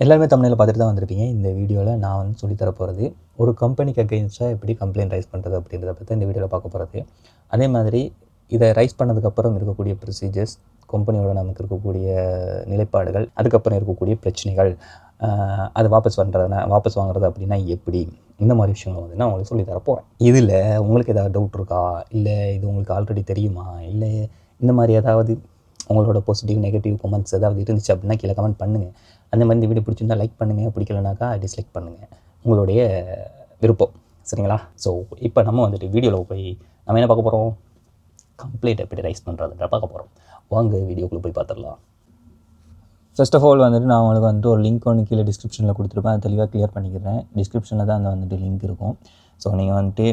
எல்லாருமே தமிழ்ல பார்த்துட்டு தான் வந்திருப்பீங்க. இந்த வீடியோவில் நான் வந்து சொல்லி தர போகிறது ஒரு கம்பெனிக்கு அகைன்ஸ்டாக எப்படி கம்ப்ளைண்ட் ரைஸ் பண்ணுறது அப்படின்றத பற்றி இந்த வீடியோவில் பார்க்க போகிறது. அதே மாதிரி இதை ரைஸ் பண்ணதுக்கப்புறம் இருக்கக்கூடிய ப்ரொசீஜர்ஸ், கம்பெனியோட நமக்கு இருக்கக்கூடிய நிலைப்பாடுகள், அதுக்கப்புறம் இருக்கக்கூடிய பிரச்சனைகள், அது வாபஸ் வாங்குறது அப்படின்னா எப்படி, இந்த மாதிரி விஷயங்கள் வந்து நான் உங்களுக்கு சொல்லி தர போகிறேன். இதில் உங்களுக்கு ஏதாவது டவுட் இருக்கா, இல்லை இது உங்களுக்கு ஆல்ரெடி தெரியுமா, இல்லை இந்த மாதிரி ஏதாவது உங்களோட பாசிட்டிவ் நெகட்டிவ் கமெண்ட்ஸ் ஏதாவது இருந்துச்சு அப்படின்னா கீழே கமெண்ட் பண்ணுங்கள். அந்த மாதிரி இந்த வீடியோ பிடிச்சிருந்தா லைக் பண்ணுங்கள், பிடிக்கலனாக்கா டிஸ்லைக் பண்ணுங்கள், உங்களுடைய விருப்பம். சரிங்களா? ஸோ இப்போ நம்ம வந்துட்டு வீடியோவில் போய் நம்ம என்ன பார்க்க போகிறோம், கம்ப்ளைண்ட் எப்படி ரைஸ் பண்ணுறதுன்ற பார்க்க போகிறோம். வாங்க வீடியோக்குள்ளே போய் பார்த்துடலாம். ஃபர்ஸ்ட் ஆஃப் ஆல் வந்துட்டு நான் உங்களுக்கு வந்துட்டு ஒரு லிங்க் ஒன்று கீழே டிஸ்கிரிப்ஷனில் கொடுத்துருப்பேன். அதை தெளிவாக கிளியர் பண்ணிக்கிறேன். டிஸ்கிரிப்ஷனில் தான் அந்த வந்துட்டு லிங்க் இருக்கும். ஸோ நீங்கள் வந்துட்டு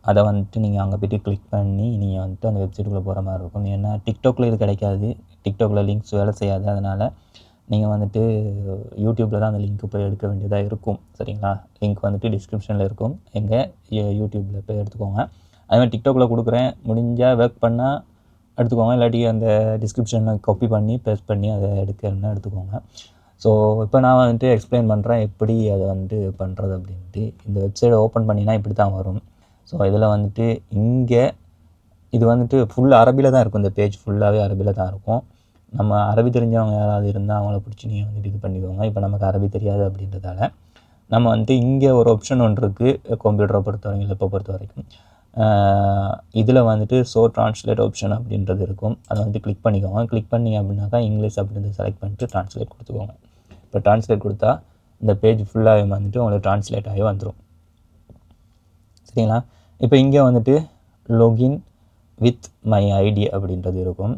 அதை வந்துட்டு நீங்கள் அங்கே போய்ட்டு கிளிக் பண்ணி நீங்கள் வந்துட்டு அந்த வெப்சைட்டுக்குள்ளே போகிற மாதிரி இருக்கும். ஏன்னா டிக்டாக்ல இது கிடைக்காது, டிக்டாக்ல லிங்க்ஸ் வேலை செய்யாது. அதனால் நீங்கள் வந்துட்டு யூடியூப்பில் தான் அந்த லிங்க்கு போய் எடுக்க வேண்டியதாக இருக்கும். சரிங்களா? லிங்க் வந்துட்டு டிஸ்கிரிப்ஷனில் இருக்கும். யூடியூப்பில் போய் எடுத்துக்கோங்க. அதுமாதிரி டிக்டாக்ல கொடுக்குறேன், முடிஞ்சால் ஒர்க் பண்ணால் எடுத்துக்கோங்க, இல்லாட்டி அந்த டிஸ்கிரிப்ஷனில் காப்பி பண்ணி பேஸ்ட் பண்ணி அதை எடுக்கணும்னா எடுத்துக்கோங்க. ஸோ இப்போ நான் வந்துட்டு எக்ஸ்பிளைன் பண்ணுறேன் எப்படி அதை வந்துட்டு பண்ணுறது அப்படின்ட்டு. இந்த வெப்சைட்டை ஓப்பன் பண்ணினா இப்படி தான் வரும். ஸோ இதில் வந்துட்டு இங்கே இது வந்துட்டு ஃபுல் அரபியில் தான் இருக்கும். இந்த பேஜ் ஃபுல்லாகவே அரபியில் தான் இருக்கும். நம்ம அரபி தெரிஞ்சவங்க யாராவது இருந்தால் அவங்கள பிடிச்சி நீங்கள் வந்துட்டு இது பண்ணிக்கோங்க. இப்போ நமக்கு அரபி தெரியாது அப்படின்றதால நம்ம வந்துட்டு இங்கே ஒரு ஆப்ஷன் ஒன்று இருக்குது கம்ப்யூட்டரை பொறுத்த வரைக்கும், லேப்பை பொறுத்த வரைக்கும். இதில் வந்துட்டு ட்ரான்ஸ்லேட் ஆப்ஷன் அப்படின்றது இருக்கும். அதை வந்து கிளிக் பண்ணிக்கோங்க. கிளிக் பண்ணி அப்படின்னாக்கா இங்கிலீஷ் அப்படின்றத செலக்ட் பண்ணிட்டு ட்ரான்ஸ்லேட் கொடுத்துக்கோங்க. இப்போ ட்ரான்ஸ்லேட் கொடுத்தா இந்த பேஜ் ஃபுல்லாகவே வந்துட்டு உங்களுக்கு ட்ரான்ஸ்லேட் ஆகி வந்துடும். சரிங்களா? இப்போ இங்கே வந்துட்டு லாகின் வித் மை ஐடி அப்படின்றது இருக்கும்.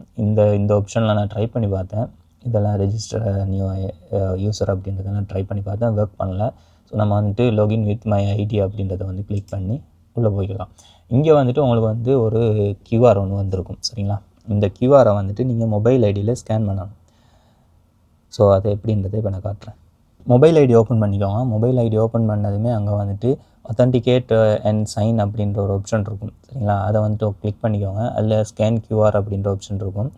இந்த ஆப்ஷனில் நான் ட்ரை பண்ணி பார்த்தேன். இதெல்லாம் ரெஜிஸ்டர் நியூ யூசர் அப்படின்றதெல்லாம் ட்ரை பண்ணி பார்த்தேன், ஒர்க் பண்ணல. ஸோ நம்ம வந்துட்டு லாகின் வித் மை ஐடி அப்படின்றத வந்து கிளிக் பண்ணி உள்ளே போய்க்கலாம். இங்கே வந்துட்டு உங்களுக்கு வந்து ஒரு QR ஒன்று வந்திருக்கும். சரிங்களா? இந்த QRை வந்துட்டு நீங்கள் மொபைல் ஐடியில் ஸ்கேன் பண்ணணும். ஸோ அது எப்படின்றத இப்போ நான் காட்டுறேன். மொபைல் ஐடி ஓப்பன் பண்ணிக்கோங்க. மொபைல் ஐடி ஓப்பன் பண்ணதுமே அங்கே வந்துட்டு அத்தன்டிகேட் அண்ட் சைன் அப்படின்ற ஒரு ஆப்ஷன் இருக்கும். சரிங்களா? அதை வந்துட்டு கிளிக் பண்ணிக்கோங்க. அதில் ஸ்கேன் QR அப்படின்ற ஆப்ஷன் இருக்கும்.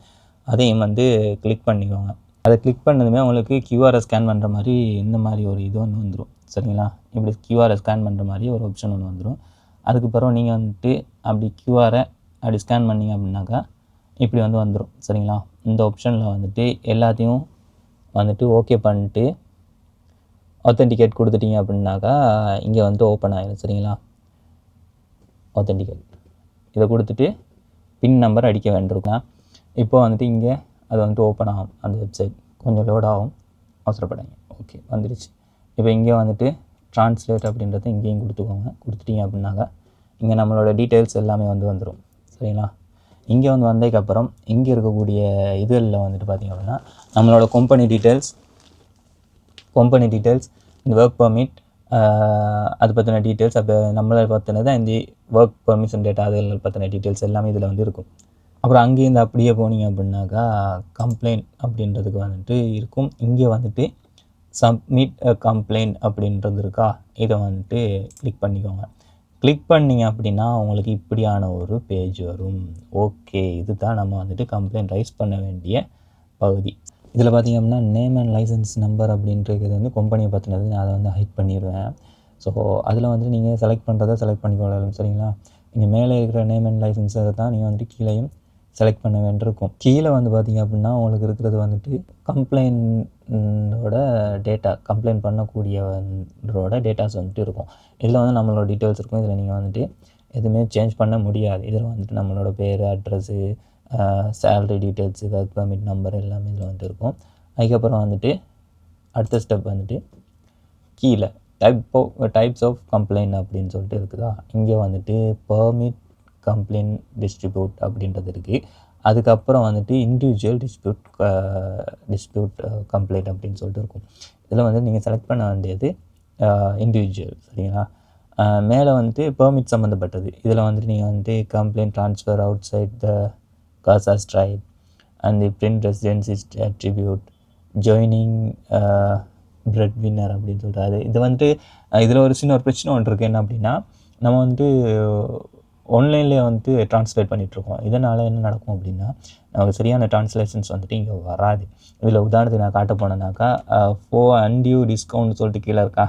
அதையும் வந்து கிளிக் பண்ணிக்கோங்க. அதை கிளிக் பண்ணதுமே உங்களுக்கு QRை ஸ்கேன் பண்ணுற மாதிரி இந்த மாதிரி ஒரு இது ஒன்று வந்துடும். சரிங்களா? இப்படி QRை ஸ்கேன் பண்ணுற மாதிரி ஒரு ஆப்ஷன் ஒன்று வந்துடும். அதுக்கப்புறம் நீங்கள் வந்துட்டு அப்படி QRை அப்படி ஸ்கேன் பண்ணிங்க அப்படின்னாக்கா இப்படி வந்து வந்துடும். சரிங்களா? இந்த ஆப்ஷனில் வந்துட்டு எல்லாத்தையும் வந்துட்டு ஓகே பண்ணிட்டு ஆத்தென்டிகேட் கொடுத்துட்டீங்க அப்படின்னாக்கா இங்கே வந்துட்டு ஓப்பன் ஆகிடும். சரிங்களா? ஆத்தென்டிகேட் இதை கொடுத்துட்டு பின் நம்பர் அடிக்க வேண்டியிருக்கலாம். இப்போ வந்துட்டு இங்கே அது வந்துட்டு ஓப்பன் ஆகும். அந்த வெப்சைட் கொஞ்சம் லோட் ஆகும், அவசரப்படாங்க. ஓகே, வந்துடுச்சு. இப்போ இங்கே வந்துட்டு ட்ரான்ஸ்லேட் அப்படின்றத இங்கேயும் கொடுத்துக்கோங்க. கொடுத்துட்டீங்க அப்படின்னாக்கா இங்கே நம்மளோட டீட்டெயில்ஸ் எல்லாமே வந்துடும். சரிங்களா? இங்கே வந்ததுக்கப்புறம் இங்கே இருக்கக்கூடிய இதுகளில் வந்துட்டு பார்த்திங்க அப்படின்னா நம்மளோட கம்பெனி டீட்டெயில்ஸ், இந்த ஒர்க் பர்மிட், அது பற்றின டீட்டெயில்ஸ், அப்போ நம்மளை பற்றினது இந்த ஒர்க் பர்மிஷன் டேட்டா, அதுகள் பற்றின டீட்டெயில்ஸ் எல்லாமே இதில் வந்து இருக்கும். அப்புறம் அங்கேருந்து அப்படியே போனீங்க அப்படின்னாக்கா கம்ப்ளைண்ட் அப்படின்றதுக்கு வந்துட்டு இருக்கும். இங்கே வந்துட்டு சப்மிட் கம்ப்ளைண்ட் அப்படின்றது இருக்கா, இதை வந்துட்டு கிளிக் பண்ணிக்கோங்க. கிளிக் பண்ணிங்க அப்படின்னா உங்களுக்கு இப்படியான ஒரு பேஜ் வரும். ஓகே, இது தான் நம்ம வந்துட்டு கம்ப்ளைண்ட் ரைஸ் பண்ண வேண்டிய பகுதி. இதில் பார்த்திங்க அப்படின்னா நேம் அண்ட் லைசன்ஸ் நம்பர் அப்படின்றது வந்து கம்பெனியை பற்றினது. நான் அதை வந்து ஹைட் பண்ணிடுவேன். ஸோ அதில் வந்து நீங்கள் செலக்ட் பண்ணிக்கொள்ளலாம். சரிங்களா? நீங்கள் மேலே இருக்கிற நேம் அண்ட் லைசன்ஸை தான் நீங்கள் வந்துட்டு கீழேயும் செலக்ட் பண்ண வேண்டியிருக்கும். கீழே வந்து பார்த்திங்க அப்படின்னா உங்களுக்கு இருக்கிறது வந்துட்டு கம்ப்ளைண்டோட டேட்டா, கம்ப்ளைண்ட் பண்ணக்கூடியவரோட டேட்டாஸ் வந்துட்டு இருக்கும். இதில் வந்து நம்மளோட டீட்டெயில்ஸ் இருக்கும். இதில் நீங்கள் வந்துட்டு எதுவுமே சேஞ்ச் பண்ண முடியாது. இதில் வந்துட்டு நம்மளோட பேர், address, salary details, work permit number எல்லாமே இதில் வந்துட்டு இருக்கும். அதுக்கப்புறம் வந்துட்டு அடுத்த ஸ்டெப் வந்துட்டு கீழே டைப்ஸ் ஆஃப் கம்ப்ளைண்ட் அப்படின்னு சொல்லிட்டு இருக்குதா, இங்கே வந்துட்டு பர்மிட் கம்ப்ளைண்ட் டிஸ்ட்ரிபியூட் அப்படின்றது இருக்குது. அதுக்கப்புறம் வந்துட்டு இண்டிவிஜுவல் டிஸ்பியூட் கம்ப்ளைண்ட் அப்படின்னு சொல்லிட்டு இருக்கும். இதில் வந்து நீங்கள் செலக்ட் பண்ண வேண்டியது இண்டிவிஜுவல். சரிங்களா? மேலே வந்துட்டு பெர்மிட் சம்மந்தப்பட்டது. இதில் வந்துட்டு நீங்கள் வந்துட்டு complaint transfer outside the Gaza strip and the print residency attribute joining breadwinner அப்படின்னு சொல்லிட்டு. இது வந்துட்டு இதில் ஒரு சின்ன ஒரு பிரச்சனை ஒன்று இருக்குது. என்ன அப்படின்னா, நம்ம வந்துட்டு ஆன்லைன்லேயே வந்துட்டு ட்ரான்ஸ்லேட் பண்ணிகிட்ருக்கோம். இதனால் என்ன நடக்கும் அப்படின்னா நமக்கு சரியான ட்ரான்ஸ்லேஷன்ஸ் வந்துட்டு இங்கே வராது. இதில் உதாரணத்துக்கு நான் காட்ட போனேன்னாக்கா அன்டியூ டிஸ்கவுண்ட் சொல்லிட்டு கீழே இருக்கா,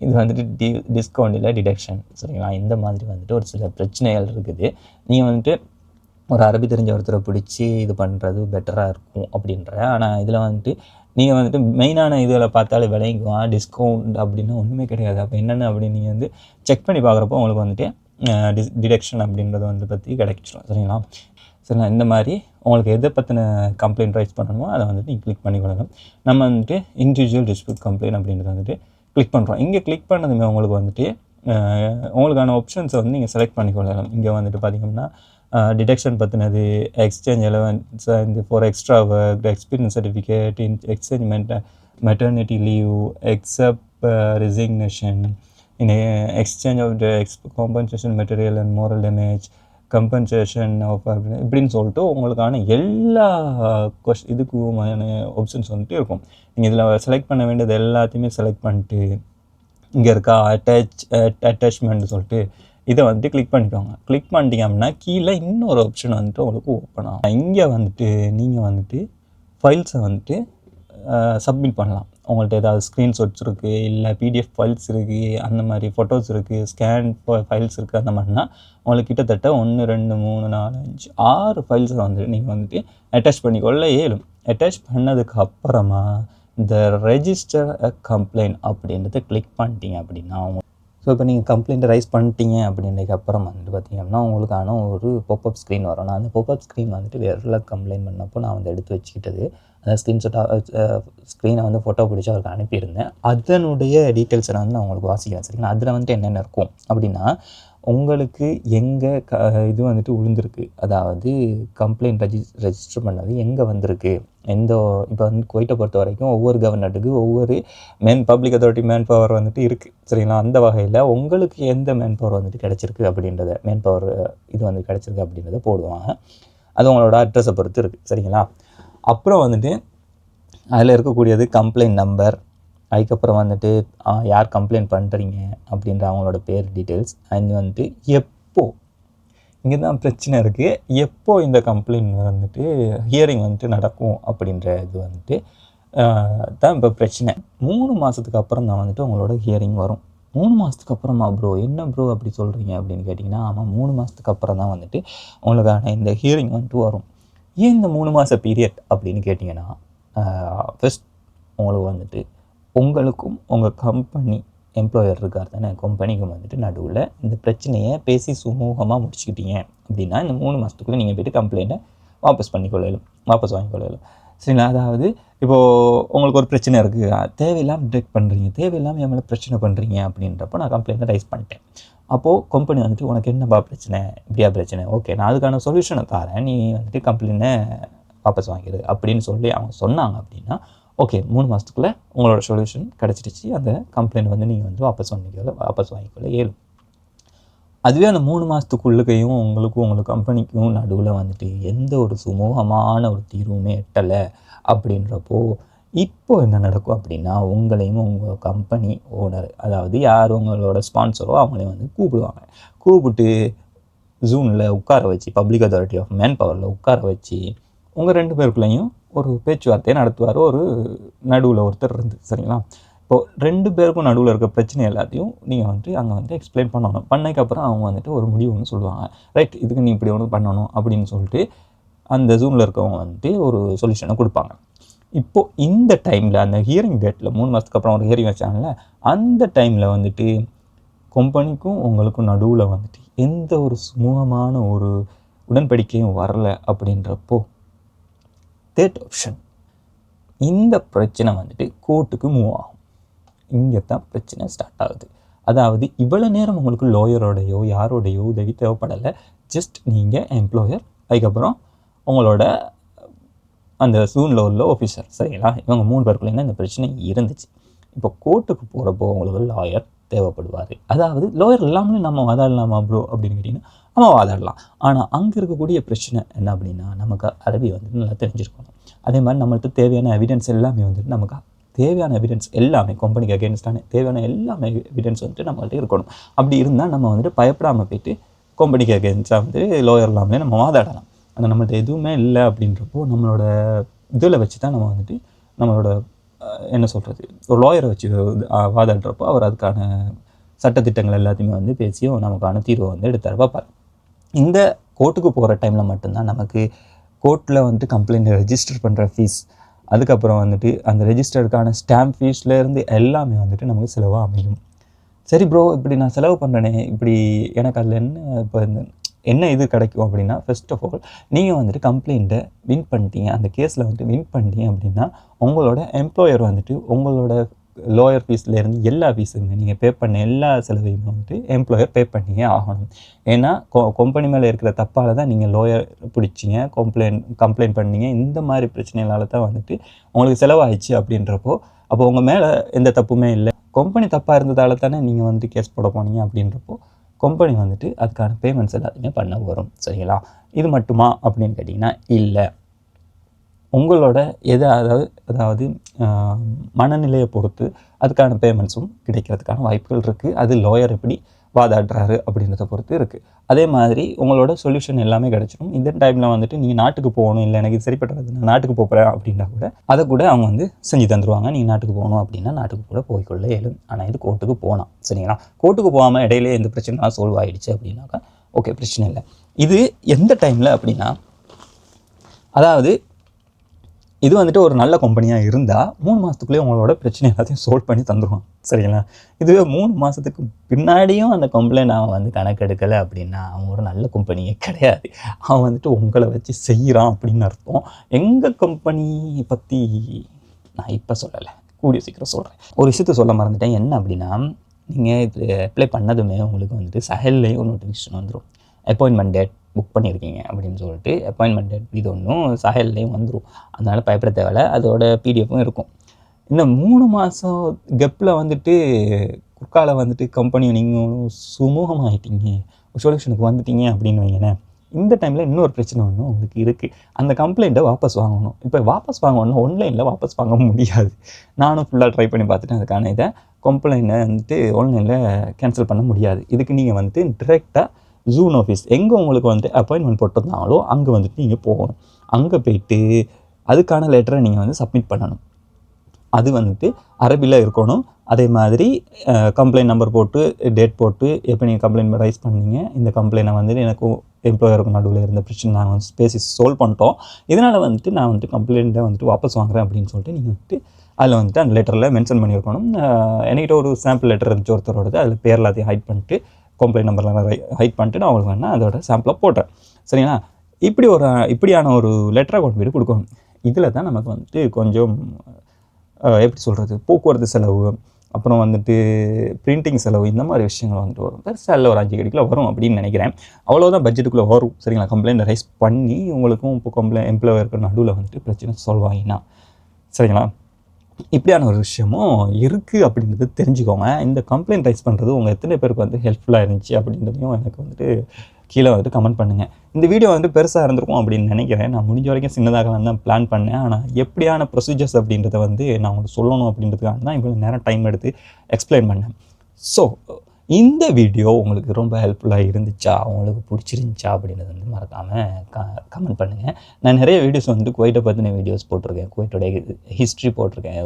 இது வந்துட்டு டிஸ்கவுண்ட் இல்லை டிடக்ஷன். சரிங்களா? இந்த மாதிரி வந்துட்டு ஒரு சில பிரச்சனைகள் இருக்குது. நீங்கள் வந்துட்டு ஒரு அரபி தெரிஞ்ச ஒருத்தரை பிடிச்சி இது பண்ணுறது பெட்டராக இருக்கும் அப்படின்ற. ஆனால் இதில் வந்துட்டு நீங்கள் வந்துட்டு மெயினான இதில் பார்த்தாலே விளங்குவான் டிஸ்கவுண்ட் அப்படின்னா ஒன்றுமே கிடையாது. அப்போ என்னென்ன அப்படின்னு நீங்கள் வந்து செக் பண்ணி பார்க்குறப்போ உங்களுக்கு வந்துட்டு டிடக்ஷன் அப்படின்றது வந்து பற்றி கிடைச்சிடும். சரிங்களா? சரிங்களா? இந்த மாதிரி உங்களுக்கு எதை பற்றின கம்ப்ளைண்ட் ரைஸ் பண்ணணுமோ அதை வந்துட்டு நீங்கள் கிளிக் பண்ணிக்கொள்ளலாம். நம்ம வந்துட்டு இண்டிவிஜுவல் டிஸ்பியூட் கம்ப்ளைண்ட் அப்படின்றத வந்துட்டு கிளிக் பண்ணுறோம். இங்கே கிளிக் பண்ணதுமே உங்களுக்கு வந்துட்டு உங்களுக்கான ஆப்ஷன்ஸை வந்து நீங்கள் செலக்ட் பண்ணிக்கொள்ளலாம். இங்கே வந்துட்டு பார்த்திங்கன்னா டிடக்ஷன் பற்றினது, எக்ஸ்சேஞ்ச் அலவன்ஸ் இந்த for extra work, experience certificate, exchange maternity leave, accept resignation, in exchange of the compensation material and moral damage, compensation of இப்படின்னு சொல்லிட்டு உங்களுக்கான எல்லா இதுக்குமான ஆப்ஷன்ஸ் வந்துட்டு இருக்கும். நீங்கள் இதில் செலக்ட் பண்ண வேண்டியது எல்லாத்தையுமே செலக்ட் பண்ணிட்டு இங்கே இருக்கா அட்டாச்மெண்ட் சொல்லிட்டு இதை வந்துட்டு கிளிக் பண்ணிக்கோங்க. கிளிக் பண்ணிட்டீங்க அப்படின்னா கீழே இன்னொரு ஆப்ஷன் வந்துட்டு உங்களுக்கு ஓப்பன் ஆகும். இங்கே வந்துட்டு நீங்கள் வந்துட்டு ஃபைல்ஸை வந்துட்டு சப்மிட் பண்ணலாம். உங்கள்கிட்ட ஏதாவது ஸ்க்ரீன்ஷாட்ஸ் இருக்குது, இல்லை பிடிஎஃப் ஃபைல்ஸ் இருக்குது, அந்த மாதிரி ஃபோட்டோஸ் இருக்குது, ஸ்கேன் ஃபைல்ஸ் இருக்குது, அந்த மாதிரினா உங்களுக்கு கிட்டத்தட்ட 1 2 3 4 5 6 ஃபைல்ஸை வந்துட்டு நீங்கள் வந்துட்டு அட்டாச் பண்ணிக்கொள்ள இயலும். அட்டாச் பண்ணதுக்கு அப்புறமா இந்த ரெஜிஸ்டர் கம்ப்ளைண்ட் அப்படின்றத கிளிக் பண்ணிட்டீங்க அப்படின்னா ஸோ இப்போ நீங்கள் கம்ப்ளைண்ட்டை ரைஸ் பண்ணிட்டீங்க அப்படின்றதுக்கப்புறம் வந்துட்டு பார்த்திங்கன்னா உங்களுக்கான ஒரு பாப்அப் ஸ்க்ரீன் வரும். நான் அந்த பாப்அப் ஸ்க்ரீன் வந்துட்டு வேறு கம்ப்ளைண்ட் பண்ணப்போ நான் வந்து எடுத்து வச்சுக்கிட்டது. அந்த ஸ்க்ரீனை வந்து ஃபோட்டோ பிடிச்சி அவருக்கு அனுப்பியிருந்தேன். அதனுடைய டீட்டெயில்ஸை வந்து நான் உங்களுக்கு வாசிக்கிறேன். சரிங்களா? அதில் வந்துட்டு என்னென்ன இருக்கும் அப்படின்னா உங்களுக்கு எங்கே இது வந்துட்டு விழுந்திருக்கு, அதாவது கம்ப்ளைண்ட் ரெஜிஸ்டர் பண்ணது எங்கே வந்திருக்கு, இப்போ வந்து குவைட்டை பொறுத்த வரைக்கும் ஒவ்வொரு கவர்னருக்கு ஒவ்வொரு பப்ளிக் அத்தாரிட்டி மேன் பவர் வந்துட்டு இருக்குது. சரிங்களா? அந்த வகையில் உங்களுக்கு எந்த மேன் பவர் வந்துட்டு கிடச்சிருக்கு அப்படின்றத மேன் பவர் இது வந்து கிடச்சிருக்கு அப்படின்றத போடுவாங்க. அது உங்களோட அட்ரஸை பொறுத்து இருக்குது. சரிங்களா? அப்புறம் வந்துட்டு அதில் இருக்கக்கூடியது கம்ப்ளைண்ட் நம்பர், அதுக்கப்புறம் வந்துட்டு யார் கம்ப்ளைண்ட் பண்ணுறீங்க அப்படின்ற அவங்களோட பேர் டீட்டெயில்ஸ், அண்ட் வந்துட்டு எப்போ இங்கே தான் பிரச்சனை இருக்குது, எப்போ இந்த கம்ப்ளைண்ட் வந்துட்டு ஹியரிங் வந்துட்டு நடக்கும் அப்படின்ற இது வந்துட்டு தான் இப்போ பிரச்சனை. 3 மாதத்துக்கு அப்புறம் தான் வந்துட்டு உங்களோட ஹியரிங் வரும். 3 மாதத்துக்கு அப்புறமா ப்ரோ என்ன ப்ரோ அப்படி சொல்கிறீங்க அப்படின்னு கேட்டிங்கன்னா, ஆமாம் 3 மாதத்துக்கு அப்புறம் தான் வந்துட்டு உங்களுக்கான இந்த ஹியரிங் வந்துட்டு வரும். ஏன் இந்த 3 மாத பீரியட் அப்படின்னு கேட்டிங்கன்னா, ஃபஸ்ட் உங்களுக்கு வந்துட்டு உங்களுக்கும் உங்கள் கம்பெனி எம்ப்ளாயர் இருக்கார் தானே, கம்பெனிக்கும் வந்துட்டு நடுவில் இந்த பிரச்சனையை பேசி சுமூகமாக முடிச்சுக்கிட்டீங்க அப்படின்னா இந்த 3 மாதத்துக்குள்ளே நீங்கள் போய்ட்டு கம்ப்ளைண்ட்டை வாபஸ் வாங்கிக்கொள்ளலாம். சரிங்களா? அதாவது இப்போது உங்களுக்கு ஒரு பிரச்சனை இருக்குது, தேவையில்லாமல் டிடெக்ட் பண்ணுறீங்க, தேவையில்லாமல் என் மேலே பிரச்சனை பண்ணுறீங்க அப்படின்றப்போ நான் கம்ப்ளைண்ட்டை ரைஸ் பண்ணிட்டேன். அப்போது கம்பெனி வந்துட்டு உனக்கு என்னப்பா பிரச்சனை, இப்படியா பிரச்சனை, ஓகே நான் அதுக்கான சொல்யூஷனை தரேன், நீ வந்துட்டு கம்ப்ளைண்ட்டை வாபஸ் வாங்கிடு அப்படின்னு சொல்லி அவங்க சொன்னாங்க அப்படின்னா ஓகே 3 மாதத்துக்குள்ளே உங்களோட சொல்யூஷன் கிடச்சிடுச்சு, அந்த கம்ப்ளைண்ட் வந்து நீங்கள் வந்து வாபஸ் வாங்கிக்கொள்ள இயலும். அதுவே அந்த 3 மாதத்துக்குள்ளுக்கையும் உங்கள் கம்பெனிக்கும் நடுவில் வந்துட்டு எந்த ஒரு சுமூகமான ஒரு தீர்வுமே எட்டலை அப்படின்றப்போ இப்போ என்ன நடக்கும் அப்படின்னா உங்களையும் உங்கள் கம்பெனி ஓனர், அதாவது யார் உங்களோட ஸ்பான்சரோ அவங்களையும் வந்து கூப்பிட்டு ஜூனில் உட்கார வச்சு, பப்ளிக் அத்தாரிட்டி ஆஃப் மேன் பவரில் உட்கார வச்சு உங்கள் 2 பேருக்குள்ளேயும் ஒரு பேச்சுவார்த்தையை நடத்துவார், ஒரு நடுவில் ஒருத்தர் இருந்து. சரிங்களா? இப்போது 2 பேருக்கும் நடுவில் இருக்க பிரச்சனை எல்லாத்தையும் நீங்கள் வந்துட்டு அங்கே வந்து எக்ஸ்பிளைன் பண்ணணும். பண்ணதுக்கப்புறம் அவங்க வந்துட்டு ஒரு முடிவு ஒன்று சொல்லுவாங்க, ரைட் இதுக்கு நீ இப்படி ஒன்று பண்ணணும் அப்படின்னு சொல்லிட்டு அந்த ஜூனில் இருக்கவங்க வந்துட்டு ஒரு சொல்யூஷனை கொடுப்பாங்க. இப்போது இந்த டைமில் அந்த ஹியரிங் டேட்டில் 3 மாதத்துக்கு அப்புறம் ஒரு ஹியரிங் வச்சாங்கல்ல, அந்த டைமில் வந்துட்டு கம்பெனிக்கும் உங்களுக்கும் நடுவில் வந்துட்டு எந்த ஒரு சுமூகமான ஒரு உடன்படிக்கையும் வரலை அப்படின்றப்போ தேர்ட் ஆப்ஷன் இந்த பிரச்சனை வந்துட்டு கோர்ட்டுக்கு மூவ் ஆகும். இங்கே தான் பிரச்சனை ஸ்டார்ட் ஆகுது. அதாவது இவ்வளோ நேரம் உங்களுக்கு லாயரோடையோ யாரோடையோ உதவி தேவைப்படலை, ஜஸ்ட் நீங்கள் எம்ப்ளாயர், அதுக்கப்புறம் உங்களோட அந்த ஜூனில் உள்ள ஆஃபீஸர். சரிங்களா? இவங்க 3 பேருக்குள்ளேயும் இந்த பிரச்சனை இருந்துச்சு. இப்போ கோர்ட்டுக்கு போகிறப்போ உங்களுக்கு லாயர் தேவைப்படுவார். அதாவது லாயர் இல்லாமல் நம்ம வாதாடலாமா ப்ரோ அப்படின்னு கேட்டிங்கன்னா நம்ம வாதாடலாம். ஆனால் அங்கே இருக்கக்கூடிய பிரச்சனை என்ன அப்படின்னா நமக்கு அரபி வந்து நல்லா தெரிஞ்சிருக்கணும். அதே மாதிரி நம்மள்கிட்ட தேவையான எவிடன்ஸ் எல்லாமே வந்துட்டு நமக்கு தேவையான எவிடன்ஸ் எல்லாமே கம்பெனிக்கு அகேன்ஸ்டான தேவையான எல்லாமே எவிடன்ஸ் வந்துட்டு நம்மள்கிட்ட இருக்கணும். அப்படி இருந்தால் நம்ம வந்துட்டு பயப்படாமல் போய்ட்டு கம்பெனிக்கு அகேன்ஸ்டாக வந்து லோயர் லாம்லேயே நம்ம வாதாடலாம். ஆனால் நம்மள்ட்ட எதுவுமே இல்லை அப்படின்றப்போ நம்மளோட இதில் வச்சு தான் நம்ம வந்துட்டு நம்மளோட என்ன சொல்கிறது ஒரு லாயரை வச்சு வாதாடுறப்போ அவர் அதுக்கான சட்டத்திட்டங்கள் எல்லாத்தையுமே வந்து பேசியும் நமக்கான தீர்வை வந்து எடுத்தார் பார்ப்பார். இந்த கோர்ட்டுக்கு போகிற டைமில் மட்டும்தான் நமக்கு கோர்ட்டில் வந்துட்டு கம்ப்ளைண்ட் ரெஜிஸ்டர் பண்ணுற ஃபீஸ், அதுக்கப்புறம் வந்துட்டு அந்த ரெஜிஸ்டருக்கான ஸ்டாம்ப் ஃபீஸ்லேருந்து எல்லாமே வந்துட்டு நமக்கு செலவாக அமையும். சரி ப்ரோ, இப்படி நான் செலவு பண்ணுறேனே, இப்படி எனக்கு அதில் இப்போ என்ன இது கிடைக்கும் அப்படின்னா, ஃபர்ஸ்ட் ஆஃப் ஆல் நீங்கள் வந்துட்டு கம்ப்ளைண்ட்டை வின் பண்ணிட்டீங்க, அந்த கேஸில் வந்துட்டு வின் பண்ணிட்டீங்க அப்படின்னா உங்களோட எம்ப்ளாயர் வந்துட்டு உங்களோட லோயர் ஃபீஸ்லேருந்து எல்லா ஃபீஸுமே நீங்கள் பே பண்ண எல்லா செலவையுமே வந்துட்டு எம்ப்ளாயர் பே பண்ணியே ஆகணும். ஏன்னா கம்பெனி மேலே இருக்கிற தப்பால் தான் நீங்கள் லோயர் பிடிச்சிங்க, கம்ப்ளைண்ட் பண்ணீங்க, இந்த மாதிரி பிரச்சனைகளால் தான் வந்துட்டு உங்களுக்கு செலவாயிடுச்சு அப்படின்றப்போ அப்போ உங்கள் மேலே எந்த தப்புமே இல்லை, கம்பெனி தப்பாக இருந்ததால் தானே நீங்கள் வந்துட்டு கேஸ் போட போனீங்க அப்படின்றப்போ கம்பெனி வந்துட்டு அதுக்கான பேமெண்ட்ஸ் எல்லாத்தையுமே பண்ண வரும். சரிங்களா? இது மட்டுமா அப்படின்னு கேட்டிங்கன்னா இல்லை. உங்களோட அதாவது மனநிலையை பொறுத்து அதுக்கான பேமெண்ட்ஸும் கிடைக்கிறதுக்கான வாய்ப்புகள் இருக்குது. அது லோயர் எப்படி வாதாடுறாரு அப்படின்றத பொறுத்து இருக்குது. அதே மாதிரி உங்களோட சொல்யூஷன் எல்லாமே கிடச்சிடும். இந்த டைமில் வந்துட்டு நீங்கள் நாட்டுக்கு போகணும், இல்லை எனக்கு இது சரிப்பட்டது, நான் நாட்டுக்கு போகிறேன் அப்படின்னா கூட அதை கூட அவங்க வந்து செஞ்சு தந்துடுவாங்க. நீங்கள் நாட்டுக்கு போகணும் அப்படின்னா நாட்டுக்கு கூட போய்க்கொள்ள இயலும். ஆனால் இது கோர்ட்டுக்கு போகலாம். சரிங்களா? கோர்ட்டுக்கு போகாமல் இடையிலே எந்த பிரச்சனைலாம் சால்வ் ஆகிடுச்சு அப்படின்னாக்கா ஓகே, பிரச்சனை இல்லை. இது எந்த டைமில் அப்படின்னா, அதாவது இது வந்துட்டு ஒரு நல்ல கம்பெனியாக இருந்தால் 3 மாதத்துக்குள்ளேயே உங்களோட பிரச்சனை எல்லாத்தையும் சால்வ் பண்ணி தந்துடுவான். சரிங்களா? இதுவே 3 மாதத்துக்கு பின்னாடியும் அந்த கம்ப்ளைண்ட் அவன் வந்து கணக்கெடுக்கலை அப்படின்னா அவன் ஒரு நல்ல கம்பெனியே கிடையாது. அவன் வந்துட்டு உங்களை வச்சு செய்கிறான் அப்படின்னு அர்த்தம். எங்கள் கம்பெனி பற்றி நான் இப்போ சொல்லலை, கூடிய சீக்கிரம் சொல்கிறேன். ஒரு விஷயத்த சொல்ல மறந்துட்டேன். என்ன அப்படின்னா, நீங்கள் இது அப்ளை பண்ணதுமே உங்களுக்கு வந்துட்டு சஹல்லையும் ஒரு நோட்டிஃபிகேஷன் வந்துடும். அப்பாயின்மெண்ட் டேட் புக் பண்ணியிருக்கீங்க அப்படின்னு சொல்லிட்டு அப்பாயின்மெண்ட் டேட் இது ஒன்றும் சஹல்லையும் வந்துடும். அதனால் பயப்பட தேவையில்லை. அதோட பிடிஎஃப்பும் இருக்கும். இந்த 3 மாதம் கெப்பில் வந்துட்டு குறுக்கால வந்துட்டு கம்பெனியை நீங்கள் சுமூகமாகிட்டீங்க, சொல்யூஷனுக்கு வந்துட்டீங்க அப்படின்னு வைங்களேன். இந்த டைமில் இன்னொரு பிரச்சனை ஒன்று உங்களுக்கு இருக்குது. அந்த கம்ப்ளைண்ட்டை வாபஸ் வாங்கணும். இப்போ வாபஸ் வாங்கணும்னா ஆன்லைனில் வாபஸ் வாங்க முடியாது. நானும் ஃபுல்லாக ட்ரை பண்ணி பார்த்துட்டு அதுக்கான இதை கம்ப்ளைண்ட்டை வந்துட்டு ஆன்லைனில் கேன்சல் பண்ண முடியாது. இதுக்கு நீங்கள் வந்துட்டு டிரெக்டாக ஜூன் ஆஃபீஸ் எங்கே உங்களுக்கு வந்துட்டு அப்பாயின்மெண்ட் போட்டிருந்தாங்களோ அங்கே வந்துட்டு நீங்கள் போகணும். அங்கே போய்ட்டு அதுக்கான லெட்டரை நீங்கள் வந்து சப்மிட் பண்ணணும். அது வந்துட்டு அரபியில் இருக்கணும். அதே மாதிரி கம்ப்ளைண்ட் நம்பர் போட்டு டேட் போட்டு எப்போ நீங்கள் கம்ப்ளைண்ட் ரைஸ் பண்ணீங்க, இந்த கம்ப்ளைண்ட்டை வந்துட்டு எனக்கும் எம்ப்ளாயருக்கும் நடுவில் இருந்த பிரச்சனை நாங்கள் வந்து பேசி சால்வ் பண்ணிட்டோம், இதனால் வந்துட்டு நான் வந்துட்டு கம்ப்ளைண்ட்டை வந்துட்டு வாபஸ் வாங்குறேன் அப்படின்னு சொல்லிட்டு நீங்கள் வந்துட்டு அதில் வந்துட்டு அந்த லெட்டரில் மென்ஷன் பண்ணியிருக்கணும். என்கிட்ட ஒரு சாம்பிள் லெட்டர் இருந்துச்சு ஒருத்தரோடது, அதில் பேர் எல்லாத்தையும் ஹைட் பண்ணிட்டு கம்ப்ளைண்ட் நம்பர்லாம் ஹைட் பண்ணிட்டு நான் அவங்களுக்கு வேணால் அதோட சாம்பிளாக போட்டேன். சரிங்களா? இப்படியான ஒரு லெட்டரை கொண்டு போய்ட்டு கொடுக்கணும். இதில் தான் நமக்கு வந்துட்டு கொஞ்சம் எப்படி சொல்கிறது, போக்குவரத்து செலவு, அப்புறம் வந்துட்டு பிரிண்டிங் செலவு, இந்த மாதிரி விஷயங்கள் வந்துட்டு வரும். பெருசாக இல்லை, ஒரு 5 கோடிக்குள்ளே வரும் அப்படின்னு நினைக்கிறேன். அவ்வளோதான் பட்ஜெட்டுக்குள்ளே வரும். சரிங்களா? கம்ப்ளைண்ட் ரைஸ் பண்ணி உங்களுக்கும் இப்போ எம்ப்ளாயருக்கு நடுவில் வந்துட்டு பிரச்சனை சால்வ் ஆகினா. சரிங்களா? இப்படியான ஒரு விஷயமும் இருக்குது அப்படின்றது தெரிஞ்சுக்கோங்க. இந்த கம்ப்ளைண்ட் ரைஸ் பண்ணுறது உங்கள் எத்தனை பேருக்கு வந்து ஹெல்ப்ஃபுல்லாக இருந்துச்சு அப்படின்றதையும் எனக்கு வந்துட்டு கீழே வந்துட்டு கமெண்ட் பண்ணுங்கள். இந்த வீடியோ வந்துட்டு பெருசாக இருந்திருக்கும் அப்படின்னு நினைக்கிறேன். நான் முடிஞ்ச வரைக்கும் சின்னதாக தான் பிளான் பண்ணேன். ஆனால் எப்படியான ப்ரொசீஜர்ஸ் அப்படின்றத வந்து நான் உங்களுக்கு சொல்லணும் அப்படின்றதுக்காக தான் இவ்வளோ நேரம் டைம் எடுத்து எக்ஸ்பிளைன் பண்ணேன். ஸோ இந்த வீடியோ உங்களுக்கு ரொம்ப ஹெல்ப்ஃபுல்லாக இருந்துச்சா, உங்களுக்கு பிடிச்சிருந்துச்சா அப்படின்றத வந்து மறக்காமல் கமெண்ட் பண்ணுங்கள். நான் நிறைய வீடியோஸ் வந்து குவைட்டை பற்றின வீடியோஸ் போட்டிருக்கேன், குவைட்டோட ஹிஸ்ட்ரி போட்டிருக்கேன்,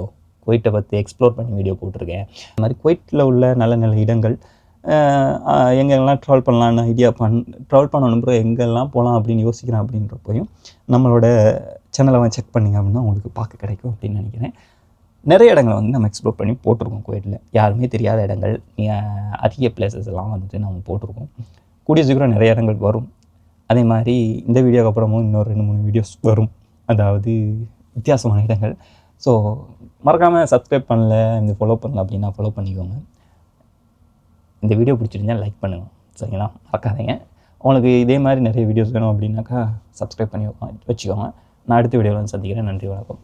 குவைட்டை பற்றி எக்ஸ்ப்ளோர் பண்ணி வீடியோ போட்டிருக்கேன். அது மாதிரி குவைட்டில் உள்ள நல்ல நல்ல இடங்கள் எங்கெல்லாம் ட்ராவல் பண்ணலான்னு ட்ராவல் பண்ணணும் ப்ரோ, எங்கெல்லாம் போகலாம் அப்படின்னு யோசிக்கிறேன் அப்படின்றப்பையும் நம்மளோட சேனலை செக் பண்ணிங்க அப்படின்னா உங்களுக்கு பார்க்க கிடைக்கும் அப்படின்னு நினைக்கிறேன். நிறைய இடங்களை வந்து நம்ம எக்ஸ்ப்ளோர் பண்ணி போட்டிருக்கோம். குவைட்டில் யாருமே தெரியாத இடங்கள், அதிக பிளேசஸ் எல்லாம் வந்துட்டு நம்ம போட்டிருக்கோம். கூடிய சீக்கிரம் நிறைய இடங்கள் வரும். அதே மாதிரி இந்த வீடியோக்கு அப்புறமும் இன்னொரு 2-3 வீடியோஸ் வரும், அதாவது வித்தியாசமான இடங்கள். ஸோ மறக்காமல் சப்ஸ்கிரைப் பண்ணல, இந்த ஃபாலோ பண்ணல அப்படின்னா ஃபாலோ பண்ணிக்கோங்க. இந்த வீடியோ பிடிச்சிருந்தால் லைக் பண்ணுங்கள். சரிங்களா? மறக்காதீங்க. உங்களுக்கு இதே மாதிரி நிறைய வீடியோஸ் வேணும் அப்படின்னாக்கா சப்ஸ்கிரைப் பண்ணி வச்சுக்கோங்க. நான் அடுத்த வீடியோவில் வந்து சந்திக்கிறேன். நன்றி, வணக்கம்.